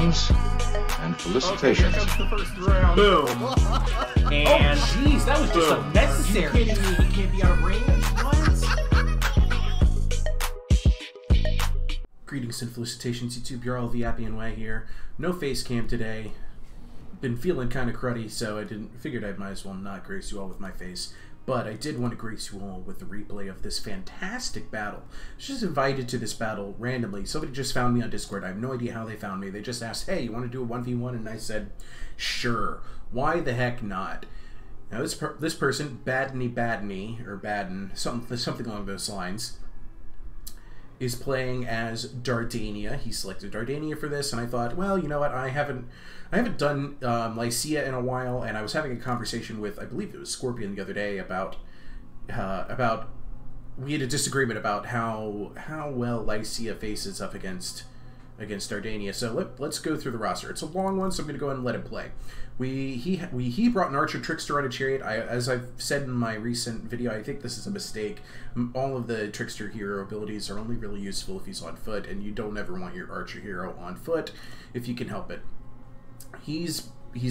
Greetings and felicitations. Okay, here comes the first round. Boom. And Jeez, that was just boom. unnecessary. You kidding me? He can't be out of range? What? Greetings and felicitations, YouTube. You're all the Appy and Way here. No face cam today. Been feeling kind of cruddy, so figured I might as well not grace you all with my face. But I did want to grace you all with the replay of this fantastic battle. I was just invited to this battle randomly. Somebody just found me on Discord. I have no idea how they found me. They just asked, hey, you want to do a 1v1? And I said, sure. Why the heck not? Now this person, Badney, or Baden, something along those lines, is playing as Dardania. He selected Dardania for this, and I thought, well, you know what? I haven't done Lycia in a while, and I was having a conversation with, I believe it was Scorpion the other day about we had a disagreement about how well Lycia faces up against Dardania. So let's go through the roster. It's a long one, so I'm going to go ahead and let it play. He brought an Archer Trickster on a Chariot. As I've said in my recent video, I think this is a mistake. All of the Trickster hero abilities are only really useful if he's on foot, and you don't ever want your Archer hero on foot if you can help it. He's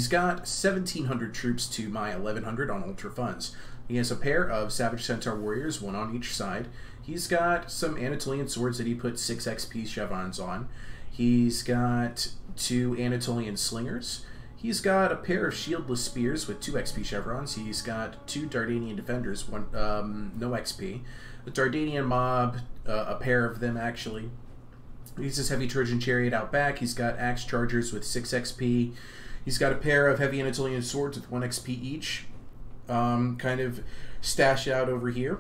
got 1,700 troops to my 1,100 on Ultra Funds. He has a pair of Savage Centaur Warriors, one on each side. He's got some Anatolian Swords that he put 6 XP chevrons on. He's got 2 Anatolian Slingers. He's got a pair of Shieldless Spears with 2 XP chevrons. He's got 2 Dardanian Defenders, no XP. The Dardanian Mob, a pair of them actually. He uses Heavy Trojan Chariot out back. He's got Axe Chargers with 6 XP. He's got a pair of Heavy Anatolian Swords with 1 XP each, kind of stashed out over here.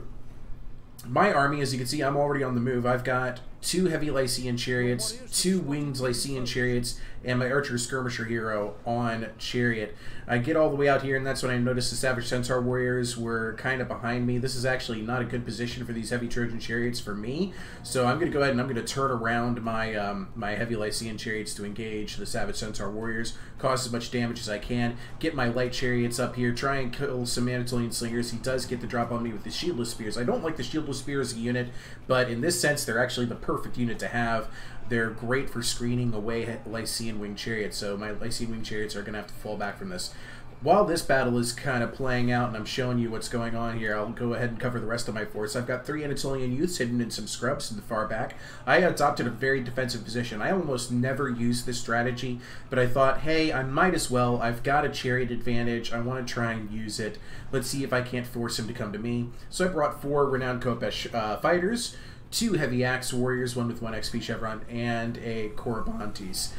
My army, as you can see, I'm already on the move. I've got 2 Heavy Lycian Chariots, 2 Winged Lycian Chariots, and my Archer Skirmisher hero on Chariot. I get all the way out here, and that's when I noticed the Savage Centaur Warriors were kind of behind me. This is actually not a good position for these Heavy Trojan Chariots for me, so I'm going to go ahead and I'm going to turn around my my Heavy Lycian Chariots to engage the Savage Centaur Warriors, cause as much damage as I can, get my Light Chariots up here, try and kill some Anatolian Slingers. He does get the drop on me with the Shieldless Spears. I don't like the Shieldless Spears as a unit, but in this sense, they're actually the perfect unit to have. They're great for screening away Lycian Winged Chariots, so my Lycian Winged Chariots are going to have to fall back from this. While this battle is kind of playing out and I'm showing you what's going on here, I'll go ahead and cover the rest of my force. I've got 3 Anatolian Youths hidden in some scrubs in the far back. I adopted a very defensive position. I almost never use this strategy, but I thought, hey, I might as well. I've got a Chariot advantage. I want to try and use it. Let's see if I can't force him to come to me. So I brought 4 Renowned Khopesh fighters, 2 Heavy Axe Warriors, 1 with 1 XP chevron, and a Corybantes.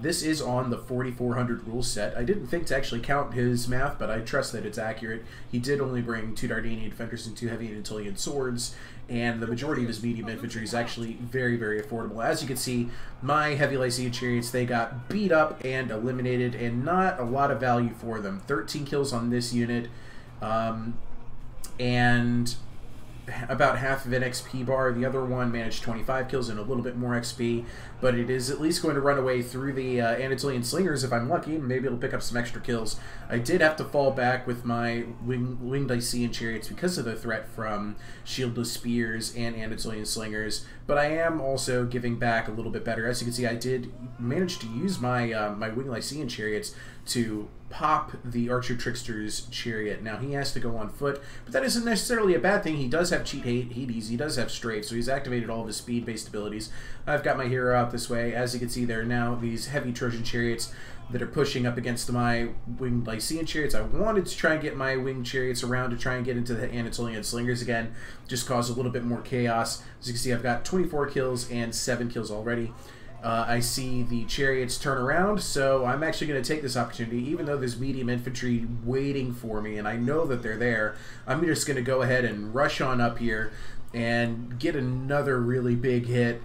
This is on the 4400 rule set. I didn't think to actually count his math, but I trust that it's accurate. He did only bring 2 Dardanian Defenders and 2 Heavy Anatolian Swords, and the majority of his medium infantry is actually very, very affordable. As you can see, my Heavy Lycian Chariots, they got beat up and eliminated, and not a lot of value for them. 13 kills on this unit, and about half of an XP bar. The other one managed 25 kills and a little bit more XP, but it is at least going to run away through the Anatolian Slingers if I'm lucky. Maybe it'll pick up some extra kills. I did have to fall back with my Winged Lycian Chariots because of the threat from Shieldless Spears and Anatolian Slingers, but I am also giving back a little bit better. As you can see, I did manage to use my my Winged Lycian Chariots to pop the Archer Trickster's Chariot. Now, he has to go on foot, but that isn't necessarily a bad thing. He does have Cheat Hades, he does have Strafe, so he's activated all of his speed-based abilities. I've got my hero out this way. As you can see, there are now these Heavy Trojan Chariots that are pushing up against my Winged Lycian Chariots. I wanted to try and get my Winged Chariots around to try and get into the Anatolian Slingers again, just cause a little bit more chaos. As you can see, I've got 24 kills and 7 kills already. I see the Chariots turn around, so I'm actually going to take this opportunity, even though there's medium infantry waiting for me, and I know that they're there. I'm just going to go ahead and rush on up here and get another really big hit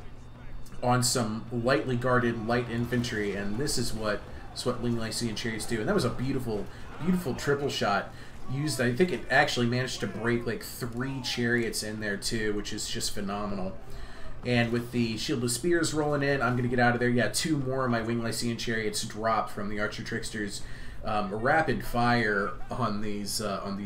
on some lightly guarded light infantry, and this is what Winged Lycian Chariots do. And that was a beautiful, beautiful triple shot. Used, I think it actually managed to break like 3 Chariots in there too, which is just phenomenal. And with the Shieldless Spears rolling in, I'm going to get out of there. Yeah, 2 more of my Winged Lycian Chariots dropped from the Archer Trickster's rapid fire on these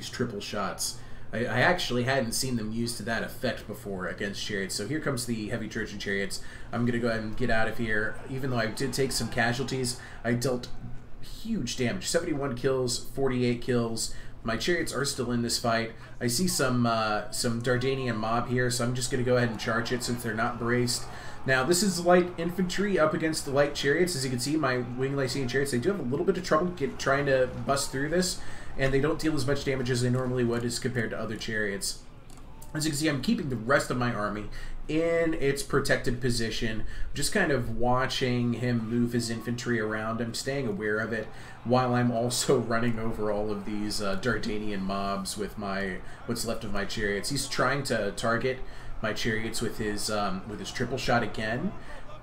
triple shots. I actually hadn't seen them used to that effect before against chariots. So here comes the heavy Trojan chariots. I'm going to go ahead and get out of here. Even though I did take some casualties, I dealt huge damage. 71 kills, 48 kills. My chariots are still in this fight. I see some Dardanian mob here, so I'm just going to go ahead and charge it since they're not braced. Now, this is light infantry up against the light chariots. As you can see, my winged Lycian chariots, they do have a little bit of trouble trying to bust through this, and they don't deal as much damage as they normally would as compared to other chariots. As you can see, I'm keeping the rest of my army in its protected position, just kind of watching him move his infantry around. I'm staying aware of it while I'm also running over all of these Dardanian mobs with what's left of my chariots. He's trying to target my chariots with his triple shot again,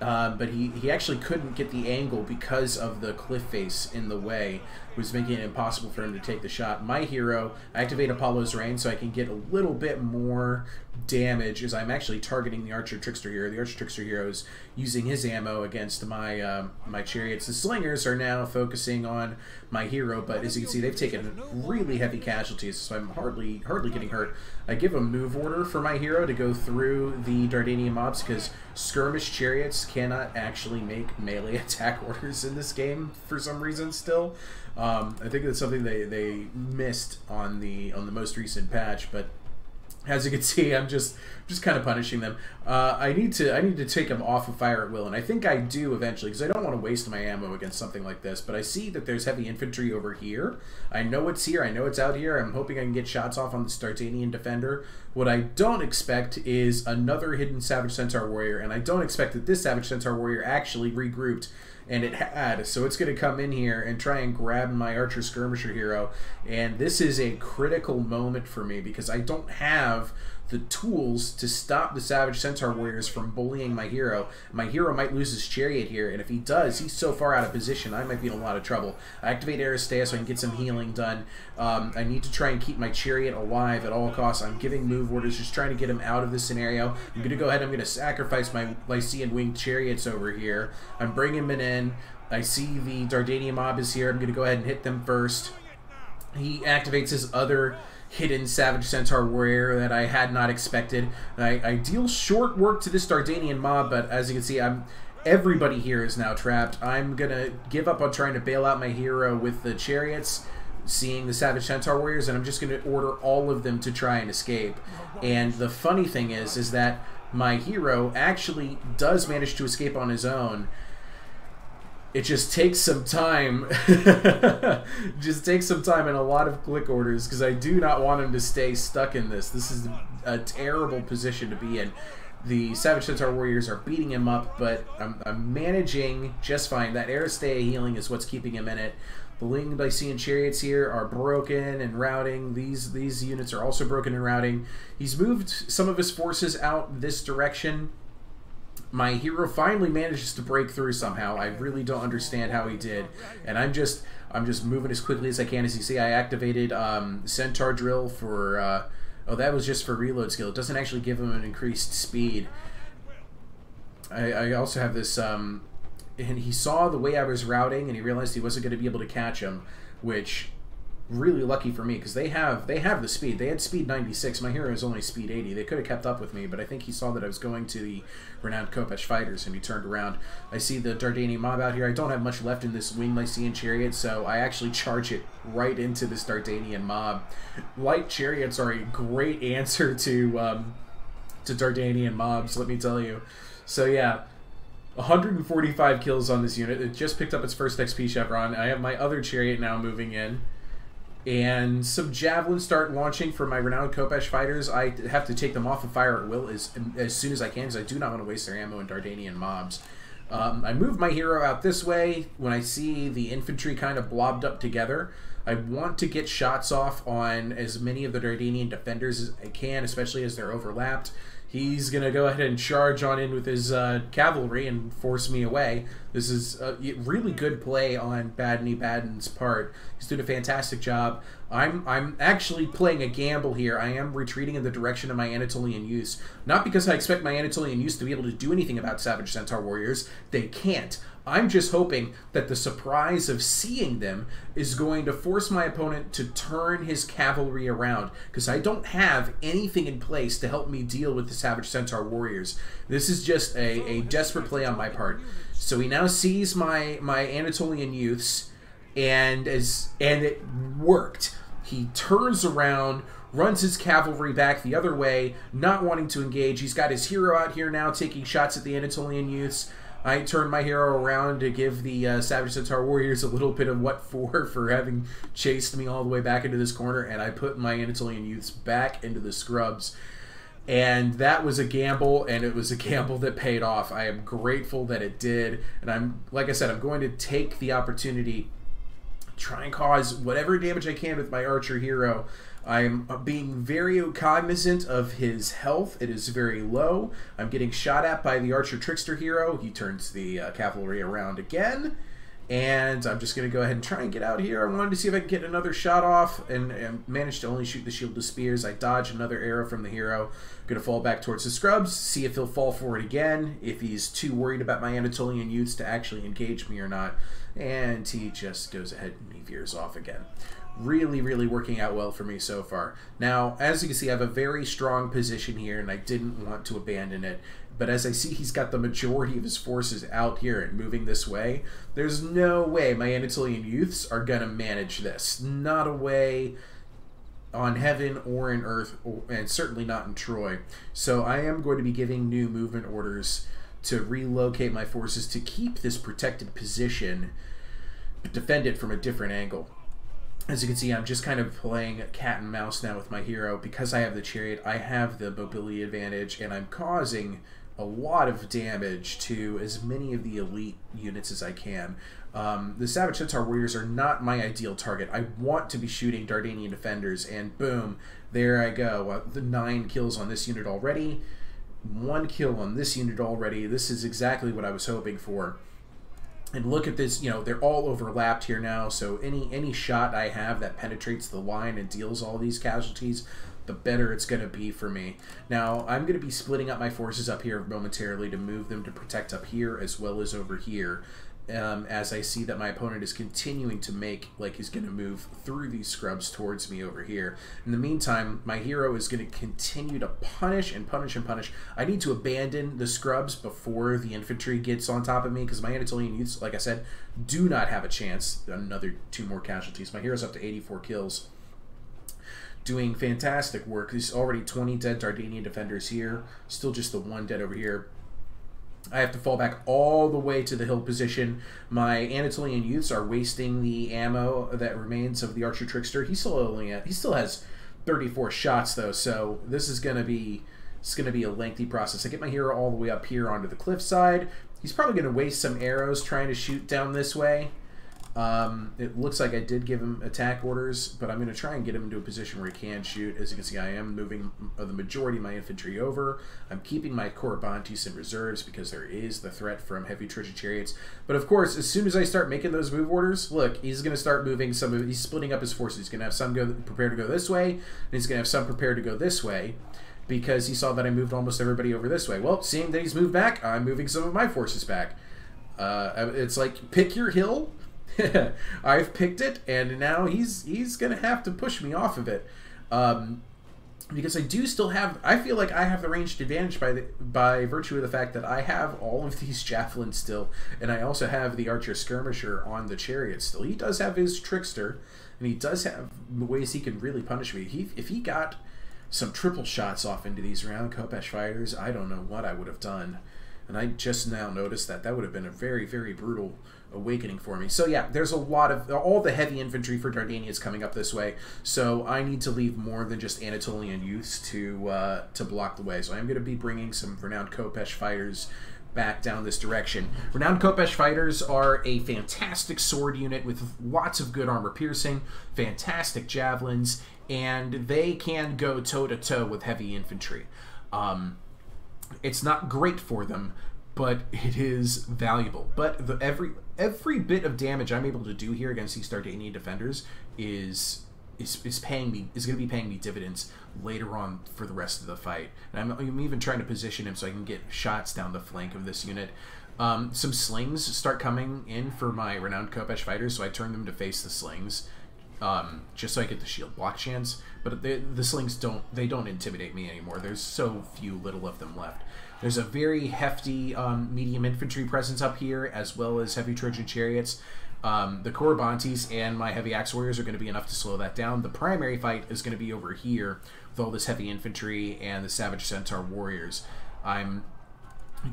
but he actually couldn't get the angle because of the cliff face in the way. It was making it impossible for him to take the shot. My hero, I activate Apollo's Reign so I can get a little bit more damage as I'm actually targeting the Archer Trickster hero. The Archer Trickster hero is using his ammo against my my chariots. The Slingers are now focusing on my hero, but as you can see, they've taken really heavy casualties, so I'm hardly getting hurt. I give a move order for my hero to go through the Dardanian mobs because skirmish chariots cannot actually make melee attack orders in this game for some reason still. I think that's something they missed on the most recent patch, but as you can see, I'm just kind of punishing them. I need to take them off of fire at will, and I think I do eventually because I don't want to waste my ammo against something like this. But I see that there's heavy infantry over here. I know it's here. I know it's out here. I'm hoping I can get shots off on the Dardanian defender. What I don't expect is another hidden Savage Centaur warrior, and I don't expect that this Savage Centaur warrior actually regrouped. And it had, so it's going to come in here and try and grab my Archer Skirmisher hero. And this is a critical moment for me because I don't have the tools to stop the Savage Centaur warriors from bullying my hero. My hero might lose his chariot here, and if he does, he's so far out of position, I might be in a lot of trouble. I activate Aristea so I can get some healing done. I need to try and keep my chariot alive at all costs. I'm giving move orders, just trying to get him out of this scenario. I'm going to go ahead, I'm going to sacrifice my Lycian winged chariots over here. I'm bringing them in. I see the Dardanian mob is here. I'm going to go ahead and hit them first. He activates his other hidden Savage Centaur warrior that I had not expected. I deal short work to this Dardanian mob, but as you can see, everybody here is now trapped. I'm gonna give up on trying to bail out my hero with the chariots, seeing the Savage Centaur warriors, and I'm just gonna order all of them to try and escape. And the funny thing is that my hero actually does manage to escape on his own. It just takes some time. Just takes some time and a lot of click orders because I do not want him to stay stuck in this. This is a terrible position to be in. The Savage Centaur warriors are beating him up, but I'm managing just fine. That Aristea healing is what's keeping him in it. The winged Lycian chariots here are broken and routing. These units are also broken and routing. He's moved some of his forces out this direction. My hero finally manages to break through somehow. I really don't understand how he did, and I'm just moving as quickly as I can. As you see, I activated Centaur Drill for. Oh, that was just for reload skill. It doesn't actually give him an increased speed. I also have this. And he saw the way I was routing, and he realized he wasn't going to be able to catch him, which. Really lucky for me because they have the speed. They had speed 96. My hero is only speed 80. They could have kept up with me, but I think he saw that I was going to the renowned Khopesh fighters and he turned around. I see the Dardanian mob out here. I don't have much left in this winged Lycian chariot, so I actually charge it right into this Dardanian mob. Light chariots are a great answer to Dardanian mobs, let me tell you. So yeah. 145 kills on this unit. It just picked up its first XP chevron. I have my other chariot now moving in. And some javelins start launching for my renowned Khopesh fighters. I have to take them off of fire at will as soon as I can because I do not want to waste their ammo in Dardanian mobs. I move my hero out this way when I see the infantry kind of blobbed up together. I want to get shots off on as many of the Dardanian defenders as I can, especially as they're overlapped. He's going to go ahead and charge on in with his cavalry and force me away. This is a really good play on Badney Baden's part. He's doing a fantastic job. I'm actually playing a gamble here. I am retreating in the direction of my Anatolian Youths. Not because I expect my Anatolian Youths to be able to do anything about Savage Centaur warriors. They can't. I'm just hoping that the surprise of seeing them is going to force my opponent to turn his cavalry around, because I don't have anything in place to help me deal with the Savage Centaur warriors. This is just a desperate play on my part. So he now sees my Anatolian youths, and it worked. He turns around, runs his cavalry back the other way, not wanting to engage. He's got his hero out here now taking shots at the Anatolian youths. I turned my hero around to give the Savage Centaur warriors a little bit of what for having chased me all the way back into this corner, and I put my Anatolian youths back into the scrubs. And that was a gamble, and it was a gamble that paid off. I am grateful that it did, and like I said, I'm going to take the opportunity, try and cause whatever damage I can with my archer hero. I'm being very cognizant of his health. It is very low. I'm getting shot at by the archer trickster hero. He turns the cavalry around again. And I'm just going to go ahead and try and get out here. I wanted to see if I can get another shot off, and managed to only shoot the shield of spears. I dodge another arrow from the hero. Going to fall back towards the scrubs, see if he'll fall for it again, if he's too worried about my Anatolian youths to actually engage me or not. And he just goes ahead and he veers off again. Really, really working out well for me so far. Now, as you can see, I have a very strong position here, and I didn't want to abandon it. But as I see he's got the majority of his forces out here and moving this way, there's no way my Anatolian youths are going to manage this. Not a way on heaven or in earth, and certainly not in Troy. So I am going to be giving new movement orders to relocate my forces to keep this protected position, but defend it from a different angle. As you can see, I'm just kind of playing cat and mouse now with my hero. Because I have the chariot, I have the mobility advantage, and I'm causing a lot of damage to as many of the elite units as I can. The Savage Centaur warriors are not my ideal target. I want to be shooting Dardanian defenders, and boom, there I go. The 9 kills on this unit already. 1 kill on this unit already. This is exactly what I was hoping for. And look at this, you know, they're all overlapped here now, so any shot I have that penetrates the line and deals all these casualties, the better it's going to be for me. Now, I'm going to be splitting up my forces up here momentarily to move them to protect up here as well as over here, as I see that my opponent is continuing to make like he's going to move through these scrubs towards me over here. In the meantime, my hero is going to continue to punish and punish and punish. I need to abandon the scrubs before the infantry gets on top of me, because my Anatolian youths, like I said, do not have a chance. Another 2 more casualties. My hero's up to 84 kills. Doing fantastic work. There's already 20 dead Dardanian defenders here. Still just the 1 dead over here. I have to fall back all the way to the hill position. My Anatolian youths are wasting the ammo that remains of the archer trickster. He still has 34 shots though, so this is gonna be a lengthy process. I get my hero all the way up here onto the cliffside. He's probably gonna waste some arrows trying to shoot down this way. It looks like I did give him attack orders, but I'm going to try and get him into a position where he can shoot. As you can see, I am moving the majority of my infantry over. I'm keeping my Corybantes in reserves because there is the threat from heavy treasure chariots. But of course, as soon as I start making those move orders, look, he's going to start moving some of, he's splitting up his forces. He's going to have some prepared to go this way, and he's going to have some prepared to go this way, because he saw that I moved almost everybody over this way. Well, seeing that he's moved back, I'm moving some of my forces back. It's like, pick your hill. I've picked it, and now he's gonna have to push me off of it, because I do still have. I feel like I have the ranged advantage by virtue of the fact that I have all of these javelins still, and I also have the archer skirmisher on the chariot still. He does have his trickster, and he does have ways he can really punish me. If he got some triple shots off into these round Khopesh fighters, I don't know what I would have done. And I just now noticed that would have been a very, very brutal awakening for me. So yeah, there's a lot of, all the heavy infantry for Dardania is coming up this way, so I need to leave more than just Anatolian youths to block the way. So I'm going to be bringing some renowned Khopesh fighters back down this direction. Renowned Khopesh fighters are a fantastic sword unit with lots of good armor piercing, fantastic javelins, and they can go toe-to-toe with heavy infantry. It's not great for them, but it is valuable. But every bit of damage I'm able to do here against these Dardanian defenders is going to be paying me dividends later on for the rest of the fight. And I'm even trying to position him so I can get shots down the flank of this unit. Some slings start coming in for my renowned Khopesh fighters, so I turn them to face the slings, just so I get the shield block chance. But the slings don't intimidate me anymore. There's so little of them left. There's a very hefty medium infantry presence up here, as well as heavy Trojan chariots. The Corybantes and my heavy axe warriors are going to be enough to slow that down. The primary fight is going to be over here with all this heavy infantry and the Savage Centaur warriors. I'm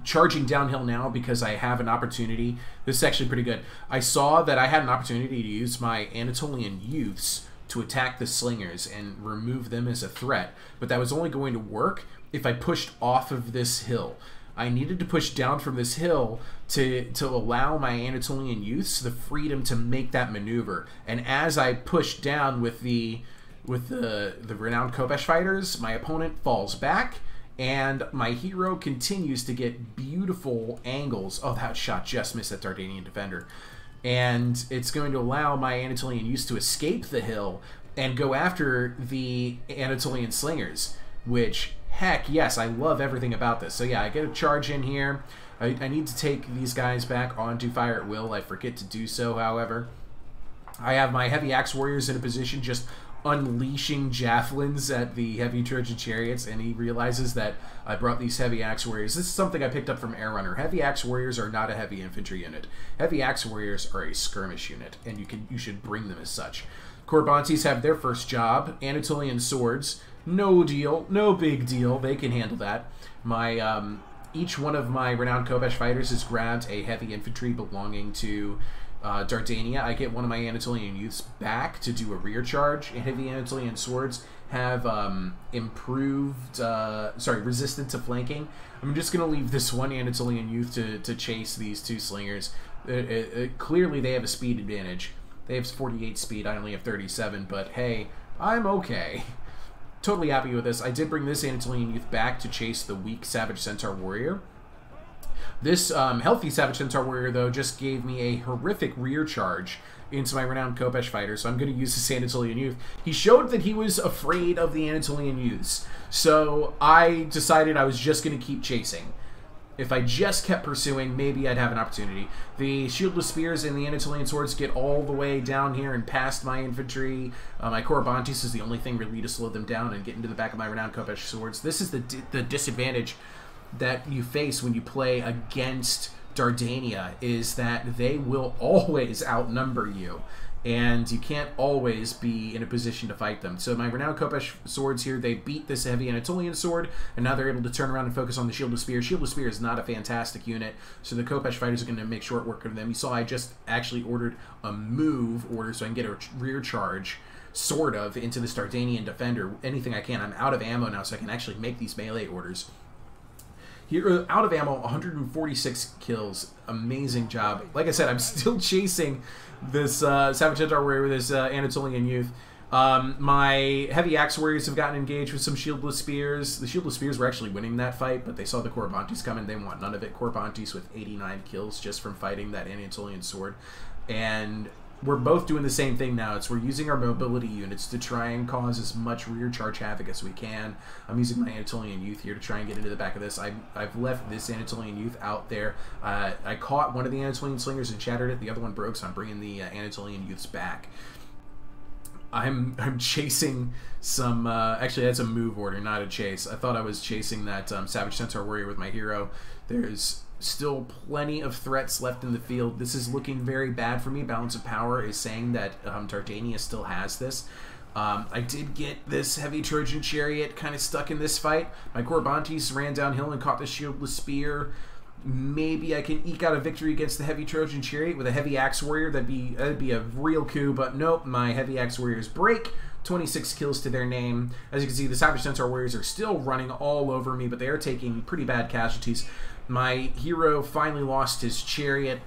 charging downhill now because I have an opportunity. This is actually pretty good. I saw that I had an opportunity to use my Anatolian youths to attack the slingers and remove them as a threat, but that was only going to work if I pushed off of this hill. I needed to push down from this hill to allow my Anatolian youths the freedom to make that maneuver. And as I pushed down with the renowned Khopesh fighters, my opponent falls back, and my hero continues to get beautiful angles. Oh, that shot just missed that Dardanian defender. And it's going to allow my Anatolian youths to escape the hill and go after the Anatolian slingers, which, heck yes, I love everything about this. So yeah, I get a charge in here. I need to take these guys back onto fire at will. I forget to do so, however. I have my heavy axe warriors in a position just unleashing javelins at the heavy Trojan chariots, and he realizes that I brought these heavy axe warriors. This is something I picked up from Air Runner. Heavy axe warriors are not a heavy infantry unit. Heavy axe warriors are a skirmish unit, and you should bring them as such. Corybantes have their first job. Anatolian swords, no deal, no big deal. They can handle that. My each one of my renowned Khopesh fighters has grabbed a heavy infantry belonging to Dardania. I get one of my Anatolian youths back to do a rear charge. And heavy Anatolian swords have resistant to flanking. I'm just going to leave this one Anatolian youth to chase these two slingers. Clearly they have a speed advantage. They have 48 speed, I only have 37, but hey, I'm okay. Totally happy with this. I did bring this Anatolian youth back to chase the weak Savage Centaur warrior. This healthy Savage Centaur warrior, though, just gave me a horrific rear charge into my renowned Khopesh fighter, so I'm going to use this Anatolian youth. He showed that he was afraid of the Anatolian youths, so I decided I was just going to keep chasing. If I just kept pursuing, maybe I'd have an opportunity. The shieldless spears and the Anatolian swords get all the way down here and past my infantry. My Corybantes is the only thing really to slow them down and get into the back of my renowned Khopesh swords. This is the disadvantage that you face when you play against Dardania, is that they will always outnumber you, and you can't always be in a position to fight them. So my renowned Khopesh swords here, they beat this heavy Anatolian sword, and now they're able to turn around and focus on the shieldless spear. Shieldless spear is not a fantastic unit, so the Khopesh fighters are going to make short work of them. You saw I just actually ordered a move order so I can get a rear charge, sort of, into this Dardanian defender. Anything I can. I'm out of ammo now, so I can actually make these melee orders. Here, out of ammo, 146 kills. Amazing job. Like I said, I'm still chasing this Savage Centaur warrior with this Anatolian youth. My heavy axe warriors have gotten engaged with some shieldless spears. The shieldless spears were actually winning that fight, but they saw the Corybantes coming. They want none of it. Corybantes with 89 kills just from fighting that Anatolian sword. And we're both doing the same thing now. We're using our mobility units to try and cause as much rear charge havoc as we can. I'm using my Anatolian youth here to try and get into the back of this. I've left this Anatolian youth out there. I caught one of the Anatolian slingers and shattered it. The other one broke, so I'm bringing the Anatolian youths back. I'm chasing some... actually, that's a move order, not a chase. I thought I was chasing that Savage Centaur warrior with my hero. There's still plenty of threats left in the field. This is looking very bad for me. Balance of Power is saying that Dardania still has this. I did get this heavy Trojan chariot kind of stuck in this fight. My Corybantes ran downhill and caught the shieldless spear. Maybe I can eke out a victory against the heavy Trojan chariot with a heavy axe warrior. That'd be a real coup, but nope, my heavy axe warriors break. 26 kills to their name. As you can see, the Savage Centaur warriors are still running all over me, but they are taking pretty bad casualties. My hero finally lost his chariot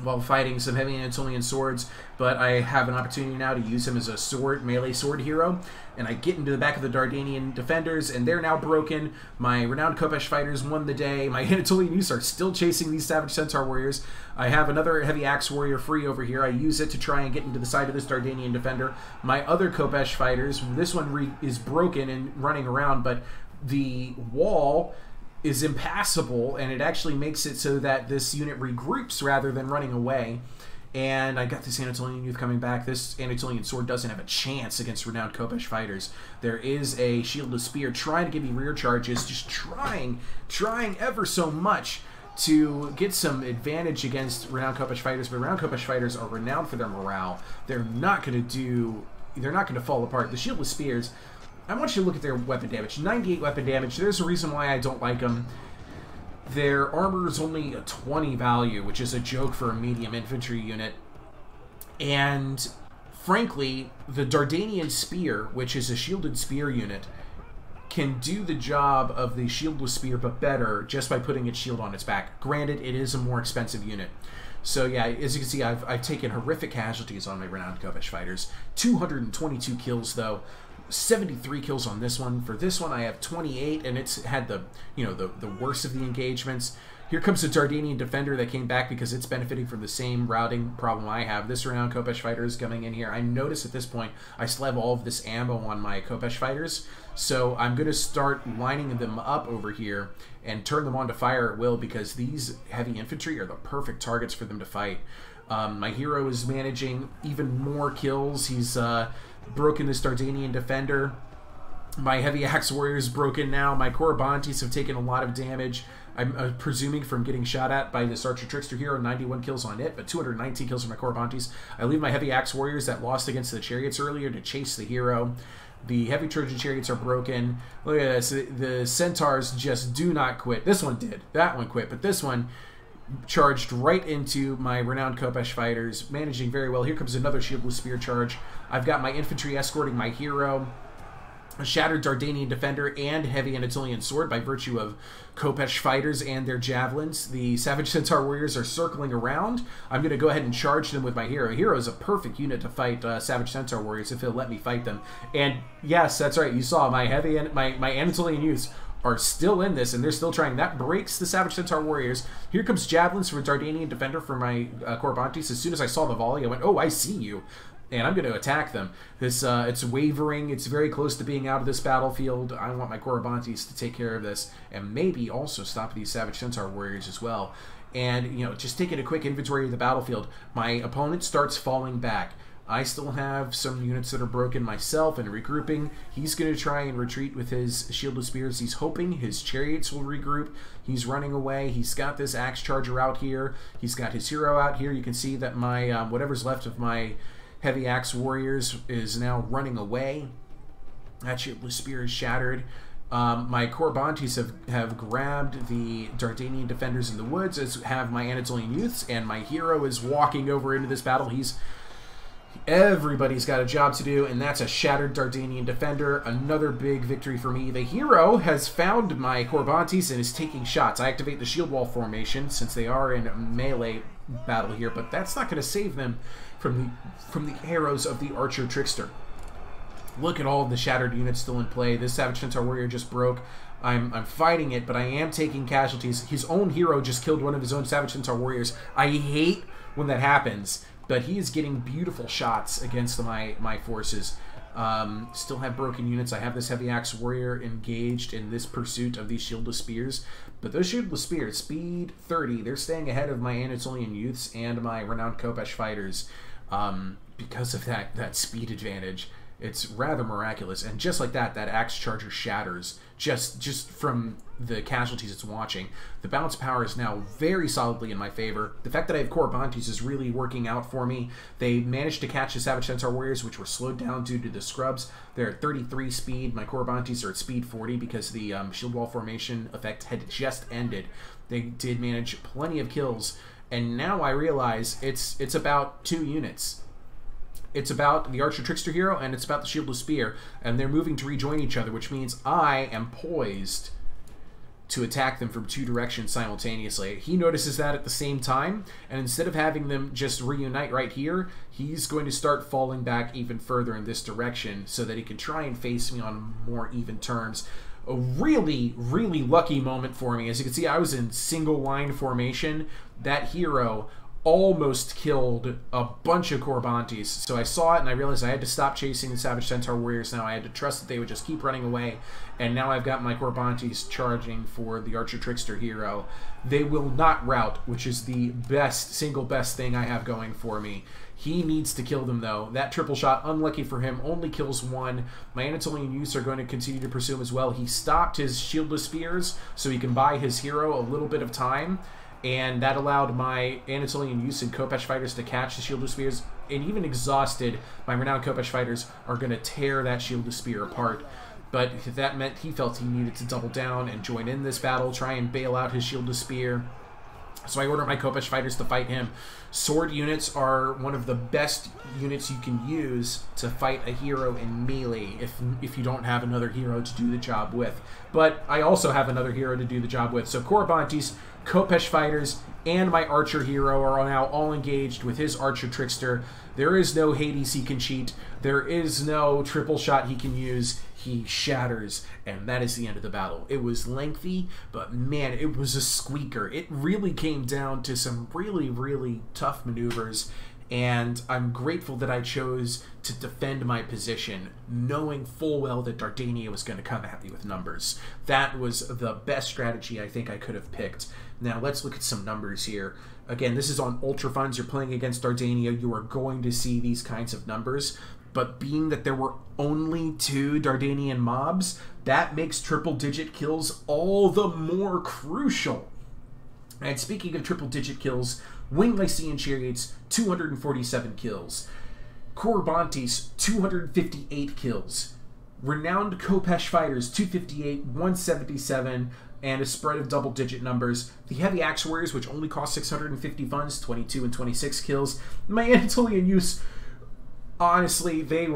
while fighting some heavy Anatolian swords, but I have an opportunity now to use him as a melee sword hero, and I get into the back of the Dardanian defenders, and they're now broken. My renowned Khopesh fighters won the day. My Anatolian youths are still chasing these Savage Centaur warriors. I have another heavy axe warrior free over here. I use it to try and get into the side of this Dardanian defender. My other Khopesh fighters, this one is broken and running around, but the wall is impassable, and it actually makes it so that this unit regroups rather than running away. And I got this Anatolian Youth coming back. This Anatolian Sword doesn't have a chance against renowned Khopesh fighters. There is a Shieldless Spear trying to give me rear charges, just trying ever so much to get some advantage against renowned Khopesh fighters. But renowned Khopesh fighters are renowned for their morale. They're not going to fall apart. The Shieldless Spears, I want you to look at their weapon damage. 98 weapon damage. There's a reason why I don't like them. Their armor is only a 20 value, which is a joke for a medium infantry unit. And frankly, the Dardanian Spear, which is a shielded spear unit, can do the job of the shieldless spear, but better, just by putting its shield on its back. Granted, it is a more expensive unit. So yeah, as you can see, I've taken horrific casualties on my renowned Khopesh fighters. 222 kills, though. 73 kills on this one. For this one, I have 28, and it's had the worst of the engagements. Here comes the Dardanian Defender that came back because it's benefiting from the same routing problem I have. This renowned Khopesh fighter is coming in here. I notice at this point I still have all of this ammo on my Khopesh fighters, so I'm going to start lining them up over here and turn them on to fire at will, because these heavy infantry are the perfect targets for them to fight. My hero is managing even more kills. He's broken this Dardanian Defender. My Heavy Axe Warrior is broken now. My Corybantes have taken a lot of damage. I'm presuming from getting shot at by this Archer Trickster hero. 91 kills on it, but 219 kills on my Corybantes. I leave my Heavy Axe Warriors that lost against the Chariots earlier to chase the hero. The Heavy Trojan Chariots are broken. Look at this. The Centaurs just do not quit. This one did. That one quit, but this one charged right into my renowned Khopesh fighters, managing very well. Here comes another Shieldless Spear charge. I've got my infantry escorting my hero, a Shattered Dardanian Defender, and Heavy Anatolian Sword by virtue of Khopesh fighters and their javelins. The Savage Centaur Warriors are circling around. I'm going to go ahead and charge them with my hero. Hero is a perfect unit to fight Savage Centaur Warriors if he'll let me fight them. And yes, that's right, you saw my my Anatolian Youths are still in this, and they're still trying. That breaks the Savage Centaur Warriors. Here comes javelins from a Dardanian Defender for my Corybantes. As soon as I saw the volley, I went, oh, I see you. And I'm going to attack them. This it's wavering. It's very close to being out of this battlefield. I want my Corybantes to take care of this, and maybe also stop these Savage Centaur Warriors as well. And, just taking a quick inventory of the battlefield, my opponent starts falling back. I still have some units that are broken myself and regrouping. He's going to try and retreat with his Shieldless Spears. He's hoping his Chariots will regroup. He's running away. He's got this Axe Charger out here. He's got his hero out here. You can see that my whatever's left of my Heavy Axe Warriors is now running away. That Shieldless Spear is shattered. My Corybantes have grabbed the Dardanian Defenders in the woods, as have my Anatolian Youths, and my hero is walking over into this battle. Everybody's got a job to do, and that's a Shattered Dardanian Defender. Another big victory for me. The hero has found my Corybantes and is taking shots. I activate the shield wall formation since they are in melee battle here, but that's not going to save them from the arrows of the Archer Trickster. Look at all of the shattered units still in play. This Savage Centaur Warrior just broke. I'm fighting it, but I am taking casualties. His own hero just killed one of his own Savage Centaur Warriors. I hate when that happens, but he is getting beautiful shots against my forces. Still have broken units. I have this Heavy Axe Warrior engaged in this pursuit of these Shieldless Spears. But those Shieldless Spears, speed 30, they're staying ahead of my Anatolian Youths and my renowned Khopesh fighters because of that speed advantage. It's rather miraculous. And just like that Axe Charger shatters just from the casualties it's watching. The balance power is now very solidly in my favor. The fact that I have Corybantes is really working out for me. They managed to catch the Savage Centaur Warriors, which were slowed down due to the scrubs. They're at 33 speed. My Corybantes are at speed 40 because the shield wall formation effect had just ended. They did manage plenty of kills, and now I realize it's about 2 units. It's about the Archer Trickster hero, and it's about the Shieldless Spear, and they're moving to rejoin each other, which means I am poised to attack them from 2 directions simultaneously. He notices that at the same time, and instead of having them just reunite right here, he's going to start falling back even further in this direction so that he can try and face me on more even terms. A really, really lucky moment for me. As you can see, I was in single line formation. That hero almost killed a bunch of Korbantes. So I saw it and I realized I had to stop chasing the Savage Centaur warriors now. I had to trust that they would just keep running away. And now I've got my Korbantes charging for the Archer Trickster hero. They will not rout, which is the single best thing I have going for me. He needs to kill them, though. That triple shot, unlucky for him, only kills one. My Anatolian youths are going to continue to pursue him as well. He stopped his shieldless spears so he can buy his hero a little bit of time. And that allowed my Anatolian youths and Khopesh fighters to catch the shieldless spears. And even exhausted, my renowned Khopesh fighters are going to tear that shieldless spear apart. But that meant he felt he needed to double down and join in this battle, try and bail out his shieldless spear. So I ordered my Khopesh fighters to fight him. Sword units are one of the best units you can use to fight a hero in melee if you don't have another hero to do the job with. But I also have another hero to do the job with. So Korbantes, Khopesh fighters, and my Archer hero are now all engaged with his Archer Trickster. There is no Hades he can cheat. There is no triple shot he can use. He shatters, and that is the end of the battle. It was lengthy, but man, it was a squeaker. It really came down to some really, really tough maneuvers, and I'm grateful that I chose to defend my position, knowing full well that Dardania was going to come at me with numbers. That was the best strategy I think I could have picked. Now, let's look at some numbers here. Again, this is on Ultra Funds. You're playing against Dardania. You are going to see these kinds of numbers. But being that there were only 2 Dardanian mobs, that makes triple-digit kills all the more crucial. And speaking of triple-digit kills, Winged Lycian Chariots, 247 kills. Korbantes, 258 kills. Renowned Khopesh fighters, 258, 177, and a spread of double-digit numbers. The Heavy Axe Warriors, which only cost 650 funds, 22 and 26 kills. My Anatolian youths, honestly, they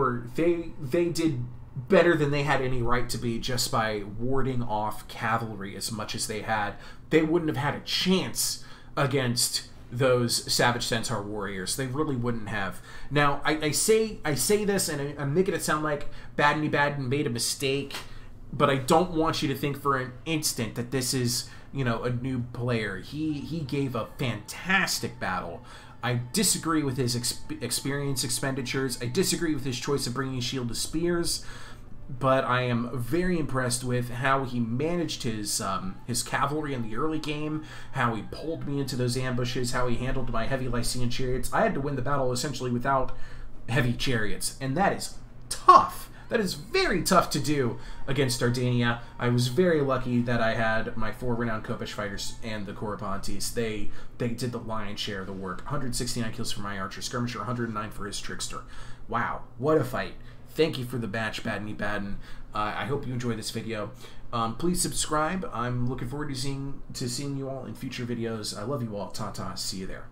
did better than they had any right to be just by warding off cavalry as much as they had. They wouldn't have had a chance against those Savage Centaur warriors. They really wouldn't have. Now, I say this, and I'm making it sound like Badney Baden made a mistake, but I don't want you to think for an instant that this is, you know, a new player. He gave a fantastic battle. I disagree with his experience expenditures. I disagree with his choice of bringing shieldless spears, but I am very impressed with how he managed his cavalry in the early game, how he pulled me into those ambushes, how he handled my heavy Lycian chariots. I had to win the battle essentially without heavy chariots, and that is tough. That is very tough to do against Dardania. I was very lucky that I had my 4 renowned Khopesh fighters and the Korbantes. They did the lion's share of the work. 169 kills for my Archer Skirmisher, 109 for his Trickster. Wow, what a fight. Thank you for the batch, Badney Baden. I hope you enjoyed this video. Please subscribe. I'm looking forward to seeing you all in future videos. I love you all. Ta-ta. See you there.